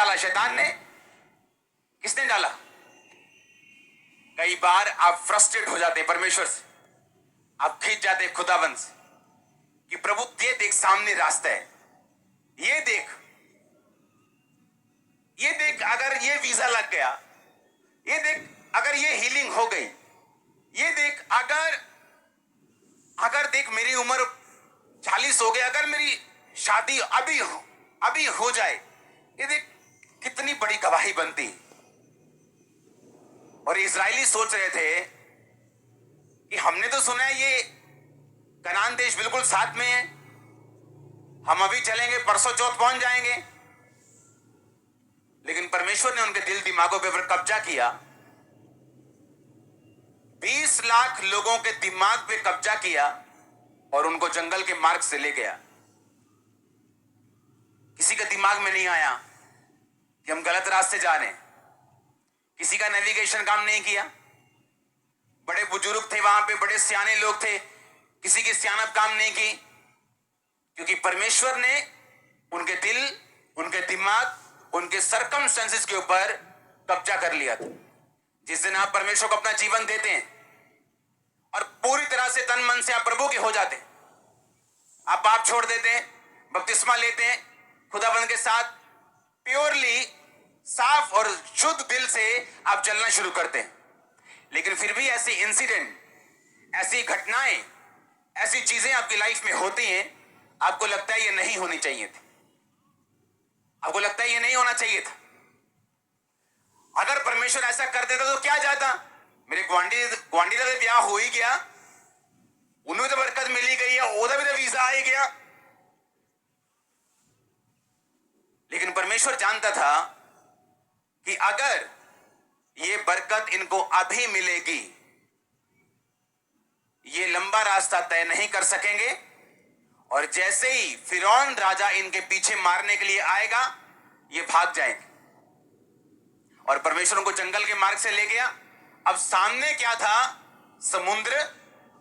डाला? शैतान ने? किसने डाला? कई बार आप फ्रस्ट्रेट हो जाते हैं परमेश्वर से, आप खींच जाते हैं खुदाबंद से कि प्रभु ये देख सामने रास्ता है, ये देख, ये देख अगर ये वीजा लग गया, ये देख अगर ये हीलिंग हो गई, ये देख अगर देख मेरी उम्र 40 हो गई, अगर मेरी शादी अभी हो जाए, ये देख कितनी बड़ी गवाही बनती। और इजरायली सोच रहे थे कि हमने तो सुना है ये कनान देश बिल्कुल साथ में है, हम अभी चलेंगे, परसों चौथ पहुंच जाएंगे। लेकिन परमेश्वर ने उनके दिल दिमागों पर कब्जा किया, 20 लाख लोगों के दिमाग पे कब्जा किया और उनको जंगल के मार्ग से ले गया। किसी का दिमाग में नहीं आया कि हम गलत रास्ते जा रहे हैं, किसी का नेविगेशन काम नहीं किया। बड़े बुजुर्ग थे वहां पे, बड़े सियाने लोग थे, किसी की सियानत काम नहीं की, क्योंकि परमेश्वर ने उनके दिल, उनके दिमाग, उनके सर्कमस्टेंसेस के ऊपर कब्जा कर लिया था। जिस दिन आप परमेश्वर को अपना जीवन देते हैं और पूरी तरह से तन मन से आप प्रभु के हो जाते हैं, आप पाप छोड़ देते हैं, बपतिस्मा लेते हैं, खुदाबंद के साथ प्योरली साफ और शुद्ध दिल से आप चलना शुरू करते हैं। लेकिन फिर भी ऐसी इंसिडेंट, ऐसी घटनाएं, ऐसी चीजें आपकी लाइफ में होती हैं, आपको लगता है ये नहीं होनी चाहिए थी, आपको लगता है ये नहीं होना चाहिए था। अगर परमेश्वर ऐसा कर देता तो क्या जाता? मेरे ग्वांडी का ब्याह हो ही गया, उन्हें तो बरकत मिली गई है, ओदा भी तो वीजा आ ही गया। लेकिन परमेश्वर जानता था कि अगर ये बरकत इनको अभी मिलेगी, ये लंबा रास्ता तय नहीं कर सकेंगे, और जैसे ही फिरौन राजा इनके पीछे मारने के लिए आएगा, ये भाग जाएंगे। और परमेश्वर उनको जंगल के मार्ग से ले गया। अब सामने क्या था? समुद्र,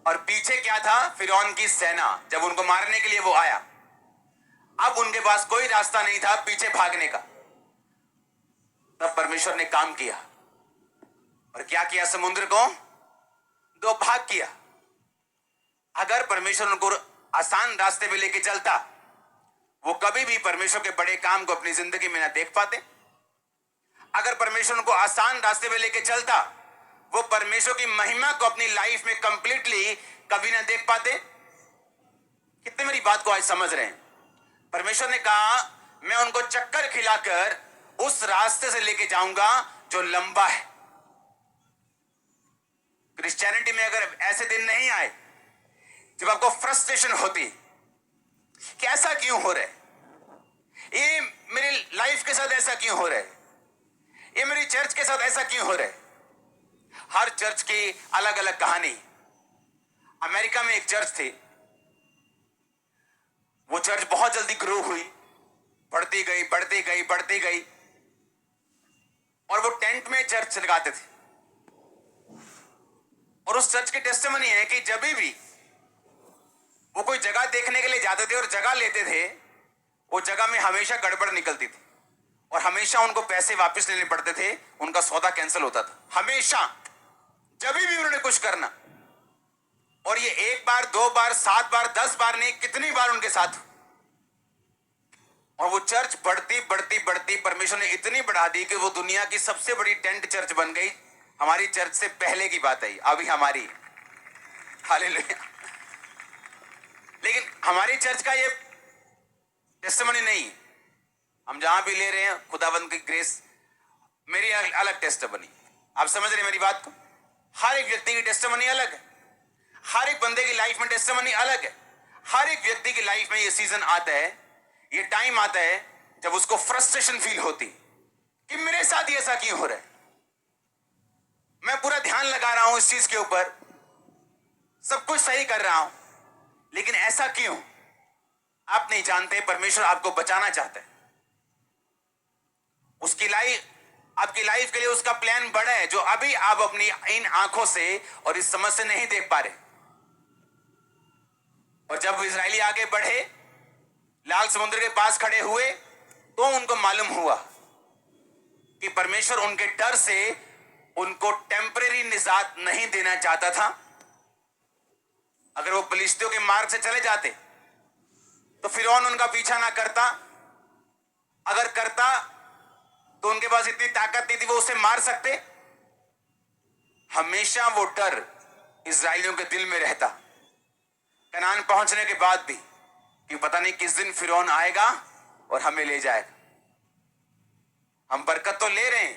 और पीछे क्या था? फिरौन की सेना। जब उनको मारने के लिए वो आया, अब उनके पास कोई रास्ता नहीं था पीछे भागने का। तब परमेश्वर ने काम किया, और क्या किया? समुद्र को दो भाग किया। अगर परमेश्वर उनको आसान रास्ते पे लेके चलता, वो कभी भी परमेश्वर के बड़े काम को अपनी जिंदगी में ना देख पाते। अगर परमेश्वर उनको आसान रास्ते पे लेके चलता, वो परमेश्वर की महिमा को अपनी लाइफ में कंप्लीटली कभी ना देख पाते। कितने मेरी बात को आज समझ रहे हैं? परमेश्वर ने कहा, मैं उनको चक्कर खिलाकर उस रास्ते से लेके जाऊंगा जो लंबा है। क्रिश्चियनिटी में अगर ऐसे दिन नहीं आए जब आपको फ्रस्ट्रेशन होती कि ऐसा क्यों हो रहा है, ये मेरी लाइफ के साथ ऐसा क्यों हो रहा है, ये मेरी चर्च के साथ ऐसा क्यों हो रहा है। हर चर्च की अलग अलग कहानी। अमेरिका में एक चर्च थी, वो चर्च बहुत जल्दी ग्रो हुई, बढ़ती गई बढ़ती गई बढ़ती गई, और वो टेंट में चर्च लगाते थे। और उस चर्च की टेस्टिमनी है कि जब भी वो कोई जगह देखने के लिए जाते थे और जगह लेते थे, वो जगह में हमेशा गड़बड़ निकलती थी, और हमेशा उनको पैसे वापस लेने पड़ते थे, उनका सौदा कैंसिल होता था हमेशा, जब भी उन्होंने कुछ करना। और ये 1 बार 2 बार 7 बार 10 बार नहीं, कितनी बार उनके साथ। और वो चर्च बढ़ती बढ़ती बढ़ती परमेश्वर ने इतनी बढ़ा दी कि वो दुनिया की सबसे बड़ी टेंट चर्च बन गई। हमारी चर्च से पहले की बात है, अभी हमारी, हालेलुया। लेकिन हमारी चर्च का ये टेस्टिमनी नहीं, हम जहां भी ले रहे हैं खुदावंद की ग्रेस, मेरी अलग टेस्टिमनी। आप समझ रहे मेरी बात को? हर एक व्यक्ति की टेस्टिमनी अलग है, हर एक बंदे की लाइफ में टेस्टिमनी अलग है। हर एक व्यक्ति की लाइफ में ये सीजन आता है, ये टाइम आता है जब उसको फ्रस्ट्रेशन फील होती कि मेरे साथ ये ऐसा क्यों हो रहा है। मैं पूरा ध्यान लगा रहा हूं इस चीज के ऊपर, सब कुछ सही कर रहा हूं, लेकिन ऐसा क्यों? आप नहीं जानते, परमेश्वर आपको बचाना चाहता है। उसकी लाइफ, आपकी लाइफ के लिए उसका प्लान बड़ा है, जो अभी आप अपनी इन आंखों से और इस समझ से नहीं देख पा रहे। और जब इजरायली आगे बढ़े, लाल समुद्र के पास खड़े हुए, तो उनको मालूम हुआ कि परमेश्वर उनके डर से उनको टेम्परेरी निजात नहीं देना चाहता था। अगर वो फिलिस्तियों के मार्ग से चले जाते तो फिरौन उनका पीछा ना करता, अगर करता तो उनके पास इतनी ताकत नहीं थी वो उसे मार सकते। हमेशा वो डर इजरायलियों के दिल में रहता, कनान पहुंचने के बाद भी, कि पता नहीं किस दिन फिरौन आएगा और हमें ले जाएगा। हम बरकत तो ले रहे हैं,